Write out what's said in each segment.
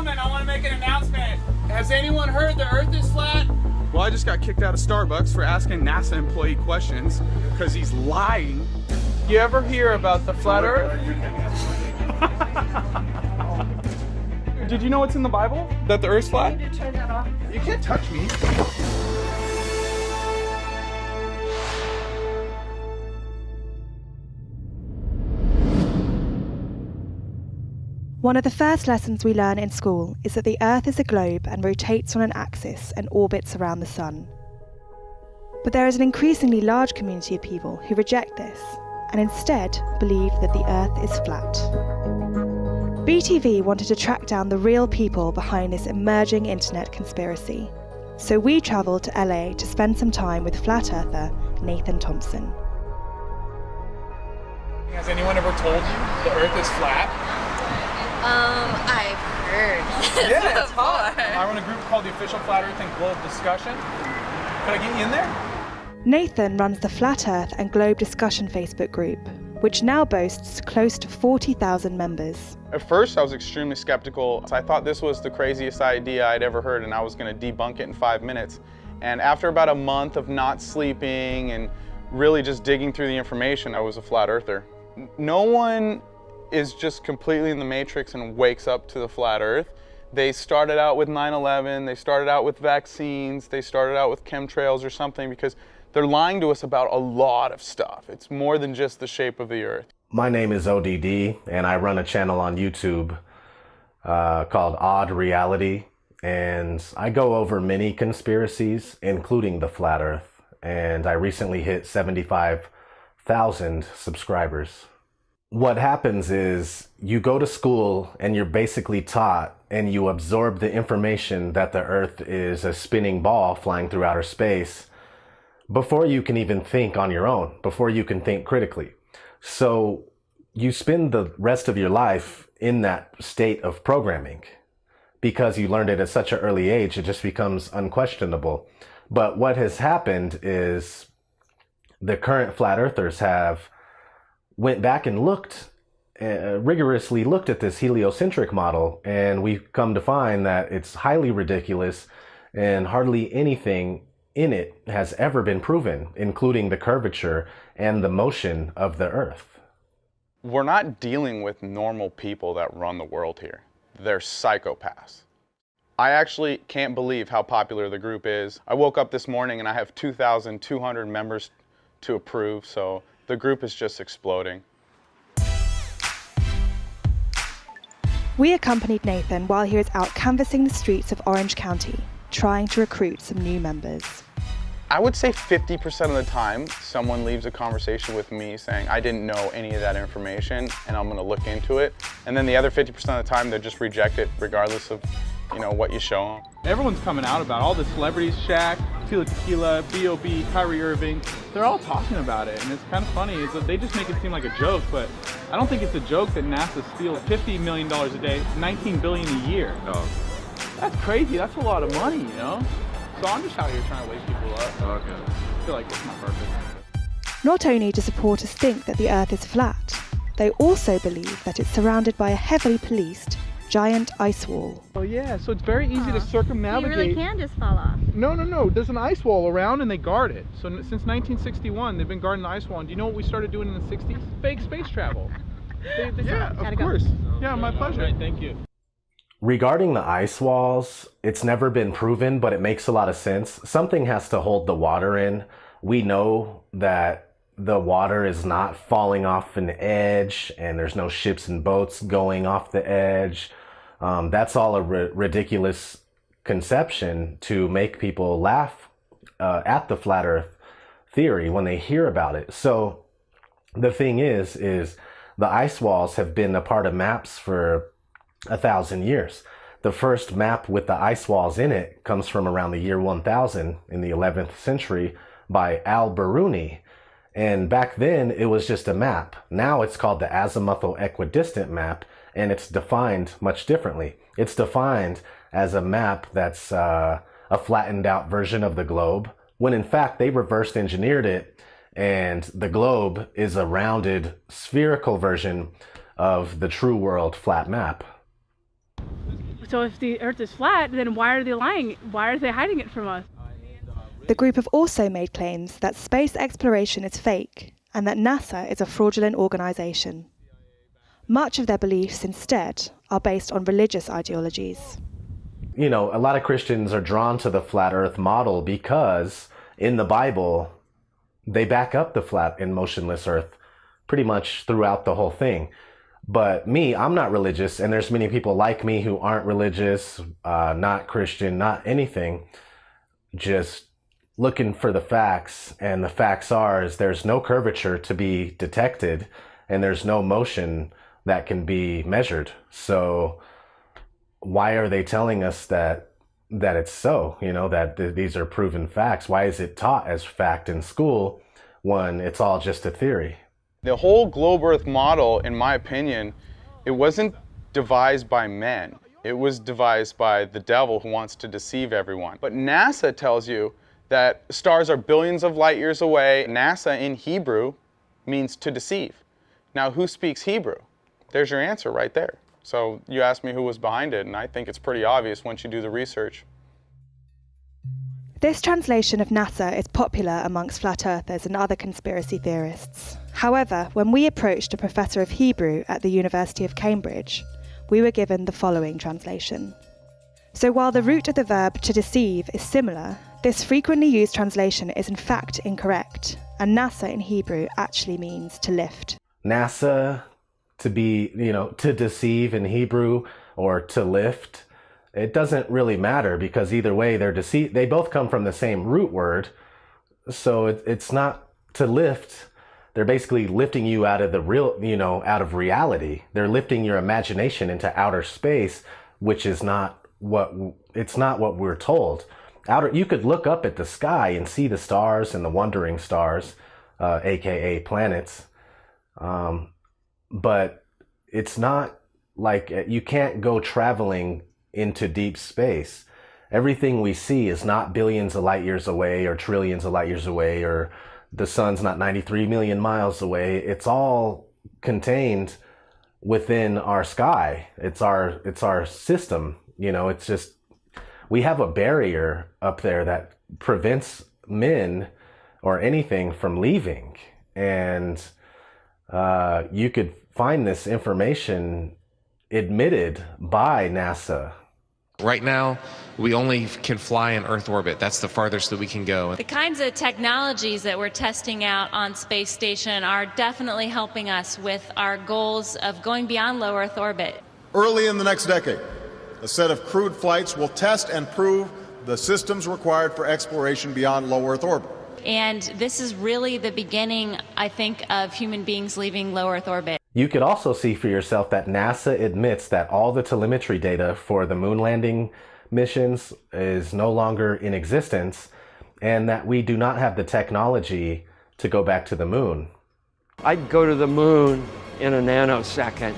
gentlemen, I want to make an announcement. Has anyone heard the Earth is flat? Well, I just got kicked out of Starbucks for asking NASA employee questions because he's lying. You ever hear about the flat Earth? Did you know what's in the Bible? That the Earth's flat? You need to turn that off. You can't touch me. One of the first lessons we learn in school is that the Earth is a globe and rotates on an axis and orbits around the Sun. But there is an increasingly large community of people who reject this and instead believe that the Earth is flat. BTV wanted to track down the real people behind this emerging internet conspiracy. So we travelled to LA to spend some time with flat earther Nathan Thompson. Has anyone ever told you the Earth is flat? I've heard this Yeah, it's before. hot. I run a group called the Official Flat Earth and Globe Discussion. Could I get you in there? Nathan runs the Flat Earth and Globe Discussion Facebook group, which now boasts close to 40,000 members. At first, I was extremely skeptical. I thought this was the craziest idea I'd ever heard, and I was going to debunk it in 5 minutes. And after about a month of not sleeping and really just digging through the information, I was a flat earther. No one is just completely in the matrix and wakes up to the flat earth. They started out with 9/11, they started out with vaccines, they started out with chemtrails or something, because they're lying to us about a lot of stuff. It's more than just the shape of the earth. My name is ODD, and I run a channel on YouTube called Odd Reality, and I go over many conspiracies, including the flat earth, and I recently hit 75,000 subscribers. What happens is you go to school and you're basically taught and you absorb the information that the earth is a spinning ball flying through outer space before you can even think on your own, before you can think critically. So you spend the rest of your life in that state of programming because you learned it at such an early age, it just becomes unquestionable. But what has happened is the current flat earthers have went back and rigorously looked at this heliocentric model, and we've come to find that it's highly ridiculous and hardly anything in it has ever been proven, including the curvature and the motion of the earth. We're not dealing with normal people that run the world here. They're psychopaths. I actually can't believe how popular the group is. I woke up this morning and I have 2,200 members to approve, so the group is just exploding. We accompanied Nathan while he was out canvassing the streets of Orange County, trying to recruit some new members. I would say 50% of the time, someone leaves a conversation with me saying, I didn't know any of that information and I'm gonna look into it. And then the other 50% of the time, they just reject it regardless of what you show them. Everyone's coming out about all the celebrities, Shaq, Tila Tequila, B.O.B., Kyrie Irving. They're all talking about it, and it's kind of funny is that they just make it seem like a joke, but I don't think it's a joke that NASA steals $50 million a day, $19 billion a year. Oh. That's crazy, that's a lot of money, So I'm just out here trying to wake people up. Okay. I feel like it's not perfect. Not only do supporters think that the Earth is flat, they also believe that it's surrounded by a heavily policed giant ice wall. Oh yeah, so it's very easy to circumnavigate. You really can just fall off. No. There's an ice wall around and they guard it. So since 1961, they've been guarding the ice wall. And do you know what we started doing in the 60s? Fake space travel. Yeah, of course. Yeah, my pleasure. Right, thank you. Regarding the ice walls, it's never been proven, but it makes a lot of sense. Something has to hold the water in. We know that the water is not falling off an edge and there's no ships and boats going off the edge. That's all a ridiculous conception to make people laugh at the flat earth theory when they hear about it. So the thing is the ice walls have been a part of maps for 1,000 years. The first map with the ice walls in it comes from around the year 1000 in the 11th century by Al-Biruni. And back then it was just a map. Now it's called the azimuthal equidistant map, and it's defined much differently. It's defined as a map that's a flattened out version of the globe, when in fact they reversed engineered it, and the globe is a rounded spherical version of the true world flat map. So if the Earth is flat, then why are they lying? Why are they hiding it from us? The group have also made claims that space exploration is fake and that NASA is a fraudulent organisation. Much of their beliefs, instead, are based on religious ideologies. You know, a lot of Christians are drawn to the flat earth model because in the Bible, they back up the flat and motionless earth pretty much throughout the whole thing. But me, I'm not religious, and there's many people like me who aren't religious, not Christian, not anything, just looking for the facts. And the facts are is there's no curvature to be detected, and there's no motion that can be measured. So why are they telling us that it's so, you know, that these are proven facts? Why is it taught as fact in school when it's all just a theory? The whole globe earth model, in my opinion, it wasn't devised by men. It was devised by the devil who wants to deceive everyone. But NASA tells you that stars are billions of light years away. NASA in Hebrew means to deceive. Now, who speaks Hebrew? There's your answer right there. So you asked me who was behind it, and I think it's pretty obvious once you do the research. This translation of NASA is popular amongst flat earthers and other conspiracy theorists. However, when we approached a professor of Hebrew at the University of Cambridge, we were given the following translation. So while the root of the verb to deceive is similar, this frequently used translation is in fact incorrect, and NASA in Hebrew actually means to lift. NASA, to be, you know, to deceive in Hebrew or to lift, it doesn't really matter because either way they both come from the same root word. So it's not to lift. They're basically lifting you out of the real, you know, out of reality. They're lifting your imagination into outer space, which is not what we're told. You could look up at the sky and see the stars and the wandering stars, aka planets. But it's not like you can't go traveling into deep space. Everything we see is not billions of light years away or trillions of light years away, or the sun's not 93 million miles away. It's all contained within our sky. It's our system. You know, it's just, we have a barrier up there that prevents men or anything from leaving. And you could find this information admitted by NASA. Right now, we only can fly in Earth orbit. That's the farthest that we can go. The kinds of technologies that we're testing out on space station are definitely helping us with our goals of going beyond low Earth orbit. Early in the next decade, a set of crewed flights will test and prove the systems required for exploration beyond low Earth orbit. And this is really the beginning, I think, of human beings leaving low Earth orbit. You could also see for yourself that NASA admits that all the telemetry data for the moon landing missions is no longer in existence, and that we do not have the technology to go back to the moon. I'd go to the moon in a nanosecond.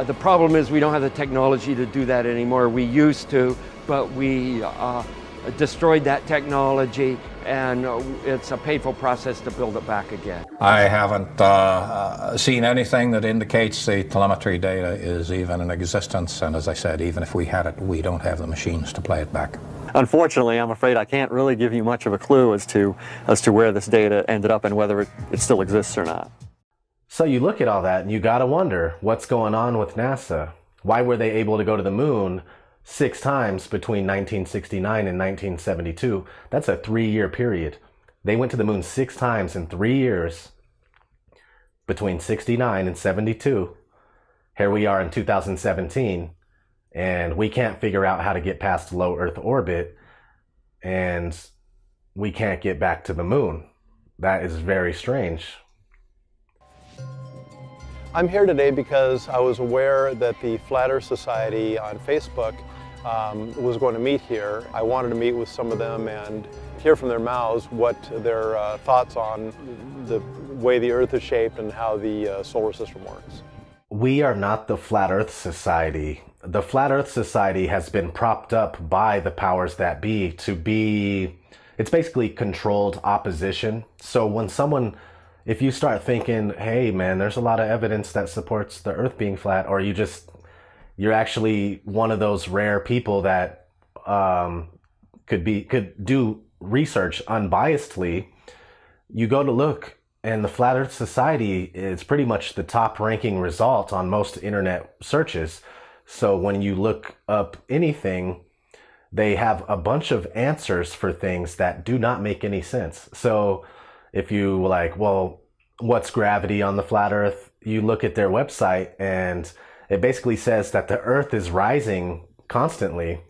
The problem is we don't have the technology to do that anymore. We used to, but we destroyed that technology, and it's a painful process to build it back again. I haven't seen anything that indicates the telemetry data is even in existence, and as I said, even if we had it, we don't have the machines to play it back. Unfortunately, I'm afraid I can't really give you much of a clue as to where this data ended up and whether it still exists or not. So you look at all that and you gotta wonder what's going on with NASA. Why were they able to go to the moon 6 times between 1969 and 1972? That's a 3-year period. They went to the moon 6 times in 3 years between 69 and 72. Here we are in 2017, and we can't figure out how to get past low Earth orbit, and we can't get back to the moon. That is very strange. I'm here today because I was aware that the Flat Earth Society on Facebook was going to meet here. I wanted to meet with some of them and hear from their mouths what their thoughts on the way the Earth is shaped and how the solar system works. We are not the Flat Earth Society. The Flat Earth Society has been propped up by the powers that be to be, it's basically controlled opposition. So when someone, if you start thinking, hey man, there's a lot of evidence that supports the Earth being flat, or you just you're actually one of those rare people that could do research unbiasedly. You go to look, and the Flat Earth Society is pretty much the top ranking result on most internet searches. So when you look up anything, they have a bunch of answers for things that do not make any sense. So if you like, well, what's gravity on the flat Earth? You look at their website and it basically says that the Earth is rising constantly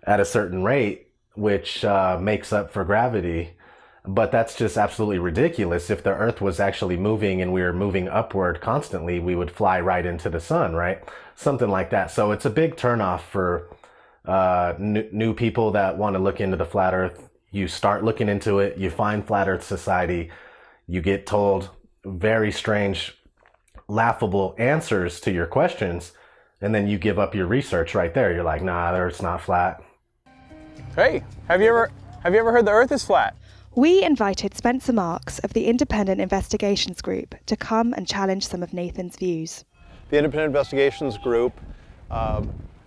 at a certain rate, which makes up for gravity. But that's just absolutely ridiculous. If the Earth was actually moving and we were moving upward constantly, we would fly right into the sun, right? Something like that. So it's a big turnoff for new people that want to look into the flat Earth. You start looking into it, you find Flat Earth Society, you get told very strange, laughable answers to your questions, and then you give up your research right there. You're like, nah, the Earth's not flat. Hey, have you ever heard the Earth is flat? We invited Spencer Marks of the Independent Investigations Group to come and challenge some of Nathan's views. The Independent Investigations Group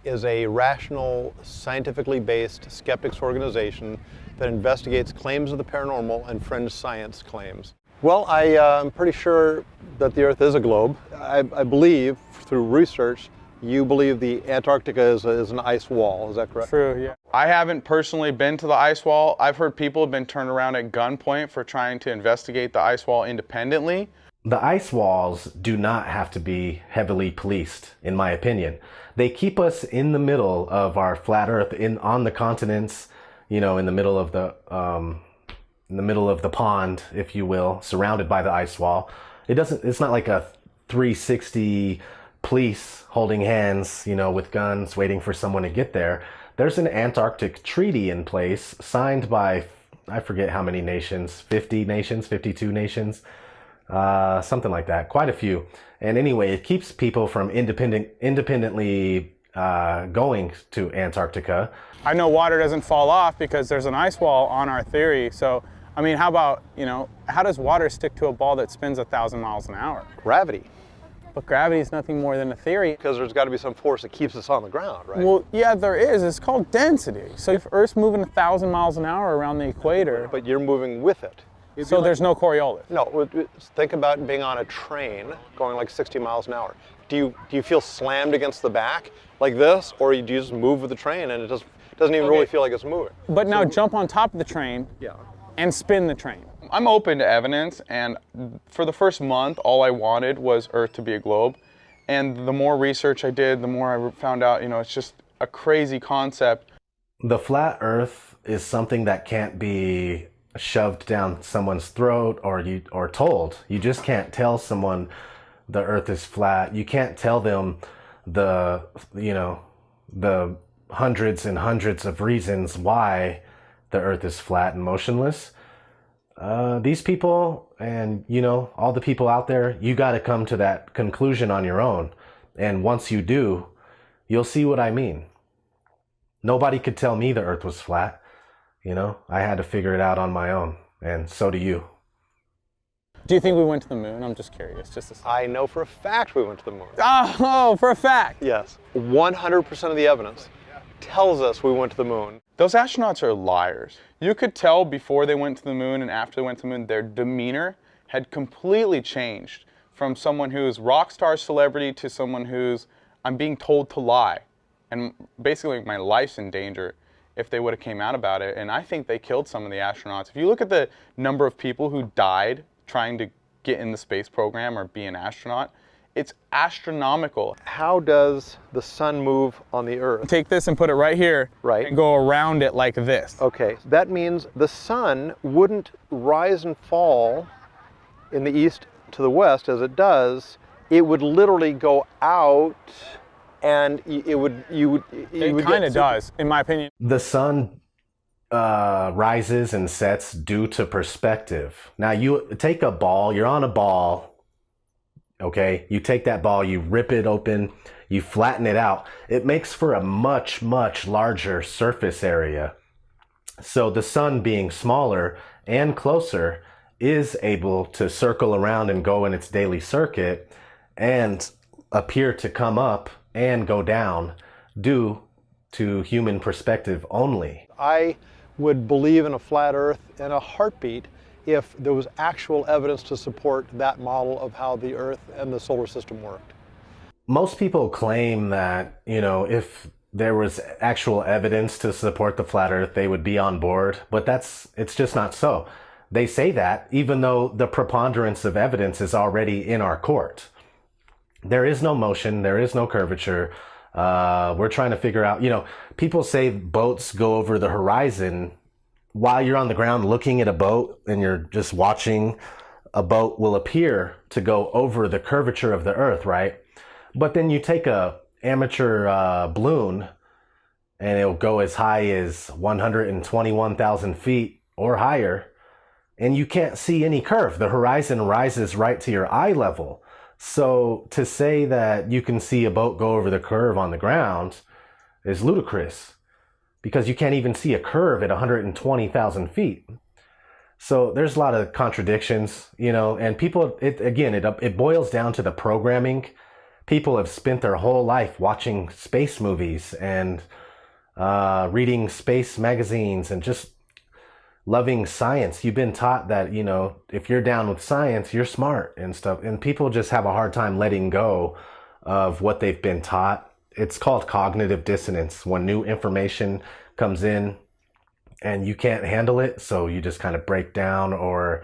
is a rational, scientifically based skeptics organization that investigates claims of the paranormal and fringe science claims. Well, I'm pretty sure that the Earth is a globe. I believe, through research, you believe the Antarctica is an ice wall. Is that correct? True, yeah. I haven't personally been to the ice wall. I've heard people have been turned around at gunpoint for trying to investigate the ice wall independently. The ice walls do not have to be heavily policed, in my opinion. They keep us in the middle of our flat Earth, on the continents, you know, in the middle of the pond, if you will, surrounded by the ice wall. It's not like a 360 police holding hands, you know, with guns, waiting for someone to get there. There's an Antarctic treaty in place signed by, I forget how many nations, 50 nations, 52 nations, something like that, quite a few. And anyway, it keeps people from independently going to Antarctica. I know water doesn't fall off because there's an ice wall on our theory. So, I mean, how about, you know, how does water stick to a ball that spins 1,000 miles an hour? Gravity. But gravity is nothing more than a theory. Because there's got to be some force that keeps us on the ground, right? Well, yeah, there is. It's called density. So if Earth's moving 1,000 miles an hour around the equator. But you're moving with it. So there's no Coriolis. No, think about being on a train going like 60 miles an hour. Do you feel slammed against the back like this, or do you just move with the train and it doesn't even really feel like it's moving? But now jump on top of the train and spin the train. I'm open to evidence, and for the first month, all I wanted was Earth to be a globe. And the more research I did, the more I found out, you know, it's just a crazy concept. The flat Earth is something that can't be shoved down someone's throat or told. You just can't tell someone the Earth is flat. You can't tell them the hundreds and hundreds of reasons why the Earth is flat and motionless. These people and, you know, all the people out there, you got to come to that conclusion on your own. And once you do, you'll see what I mean. Nobody could tell me the Earth was flat. You know, I had to figure it out on my own, and so do you. Do you think we went to the moon? I'm just curious. I know for a fact we went to the moon. Oh, for a fact? Yes. 100% of the evidence tells us we went to the moon. Those astronauts are liars. You could tell before they went to the moon and after they went to the moon, their demeanor had completely changed from someone who's rock star celebrity to someone who's, I'm being told to lie. And basically my life's in danger if they would have came out about it. And I think they killed some of the astronauts. If you look at the number of people who died trying to get in the space program or be an astronaut, it's astronomical. How does the sun move on the Earth? Take this and put it right here, right, and go around it like this. Okay, that means the sun wouldn't rise and fall in the east to the west as it does. It would literally go out, and it kind of does, in my opinion. The sun rises and sets due to perspective. Now you take a ball, you're on a ball, okay? You take that ball, you rip it open, you flatten it out. It makes for a much, much larger surface area. So the sun being smaller and closer is able to circle around and go in its daily circuit and appear to come up and go down due to human perspective only. I would believe in a flat Earth in a heartbeat if there was actual evidence to support that model of how the Earth and the solar system worked. Most people claim that, if there was actual evidence to support the flat Earth, they would be on board, but it's just not so. They say that even though the preponderance of evidence is already in our court. There is no motion, there is no curvature. We're trying to figure out, people say boats go over the horizon. While you're on the ground looking at a boat and you're just watching, a boat will appear to go over the curvature of the Earth, right? But then you take a amateur balloon and it'll go as high as 121,000 feet or higher, and you can't see any curve. The horizon rises right to your eye level. So to say that you can see a boat go over the curve on the ground is ludicrous, because you can't even see a curve at 120,000 feet. So there's a lot of contradictions, and people, it boils down to the programming. People have spent their whole life watching space movies and reading space magazines and just loving science. You've been taught that, if you're down with science, you're smart and stuff. And people just have a hard time letting go of what they've been taught. It's called cognitive dissonance, when new information comes in and you can't handle it. So you just kind of break down, or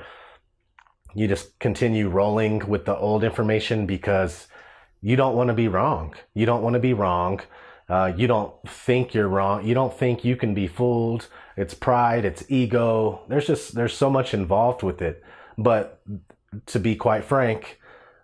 you just continue rolling with the old information because you don't want to be wrong. You don't want to be wrong. You don't think you're wrong. You don't think you can be fooled. It's pride, it's ego. There's so much involved with it. But to be quite frank,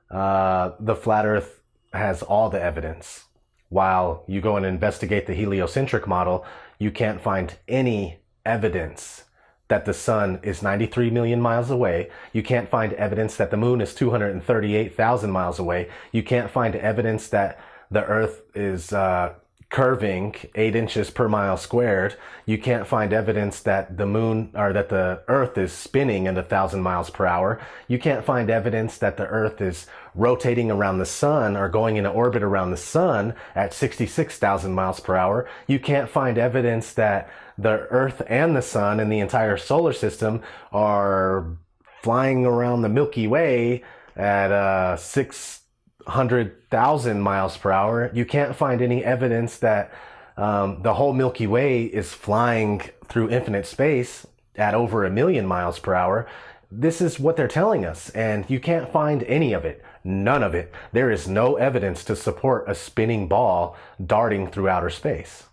the flat Earth has all the evidence. While you go and investigate the heliocentric model, you can't find any evidence that the sun is 93 million miles away. You can't find evidence that the moon is 238,000 miles away. You can't find evidence that the Earth is curving 8 inches per mile squared. You can't find evidence that the Earth is spinning at 1,000 miles per hour. You can't find evidence that the Earth is rotating around the sun or going in an orbit around the sun at 66,000 miles per hour. You can't find evidence that the Earth and the sun and the entire solar system are flying around the Milky Way at 600,000 miles per hour. You can't find any evidence that the whole Milky Way is flying through infinite space at over 1 million miles per hour. This is what they're telling us, and you can't find any of it. None of it. There is no evidence to support a spinning ball darting through outer space.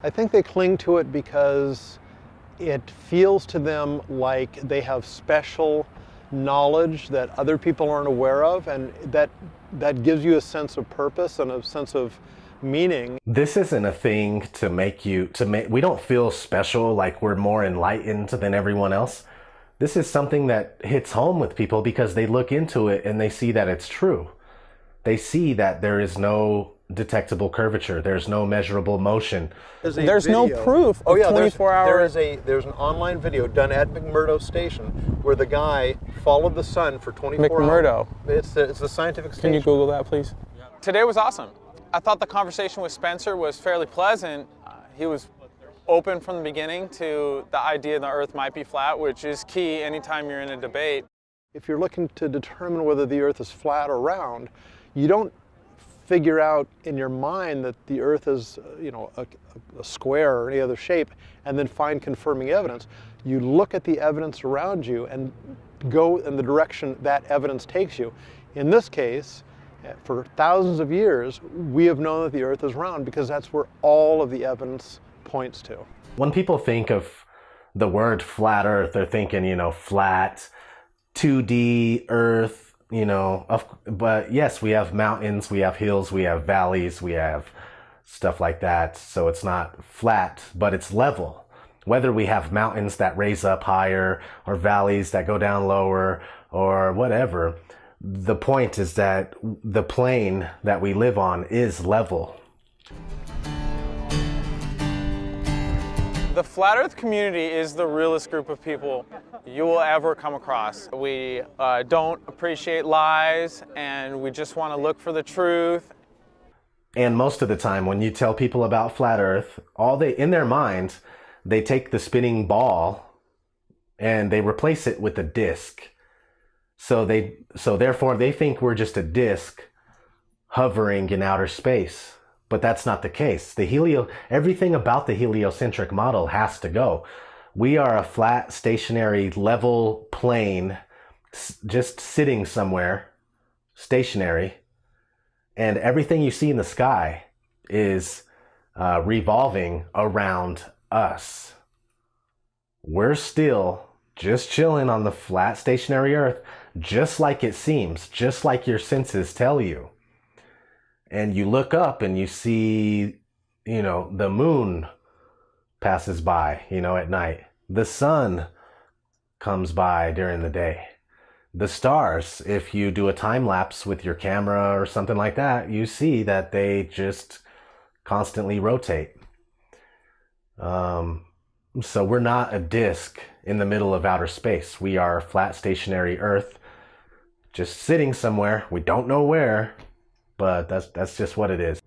I think they cling to it because it feels to them like they have special knowledge that other people aren't aware of, and that gives you a sense of purpose and a sense of meaning. This isn't a thing to make we don't feel special, like we're more enlightened than everyone else. This is something that hits home with people because they look into it and they see that it's true. They see that there is no detectable curvature. There's no measurable motion. There's no proof of 24 hours. There's an online video done at McMurdo Station where the guy followed the sun for 24 McMurdo. hours. It's a scientific station. Can you Google that, please? Today was awesome. I thought the conversation with Spencer was fairly pleasant. He was open from the beginning to the idea the Earth might be flat, which is key anytime you're in a debate. If you're looking to determine whether the Earth is flat or round, you don't figure out in your mind that the Earth is, a square or any other shape, and then find confirming evidence. You look at the evidence around you and go in the direction that evidence takes you. In this case, for thousands of years, we have known that the Earth is round because that's where all of the evidence points to. When people think of the word flat Earth, they're thinking, flat, 2D Earth, but yes, we have mountains, we have hills, we have valleys, we have stuff like that. So it's not flat, but it's level. Whether we have mountains that raise up higher or valleys that go down lower or whatever, the point is that the plane that we live on is level. The Flat Earth community is the realest group of people you will ever come across. We don't appreciate lies, and we just want to look for the truth. And most of the time when you tell people about flat Earth, in their mind, they take the spinning ball and they replace it with a disc. So therefore they think we're just a disc hovering in outer space. But that's not the case. Everything about the heliocentric model has to go. We are a flat, stationary, level plane, just sitting somewhere, stationary. And everything you see in the sky is revolving around us. We're still just chilling on the flat, stationary Earth, just like it seems, just like your senses tell you. And you look up and you see, the moon passes by, at night. The sun comes by during the day. The stars, if you do a time lapse with your camera or something like that, you see that they just constantly rotate. So we're not a disk in the middle of outer space. We are a flat, stationary Earth, just sitting somewhere. We don't know where, but that's just what it is.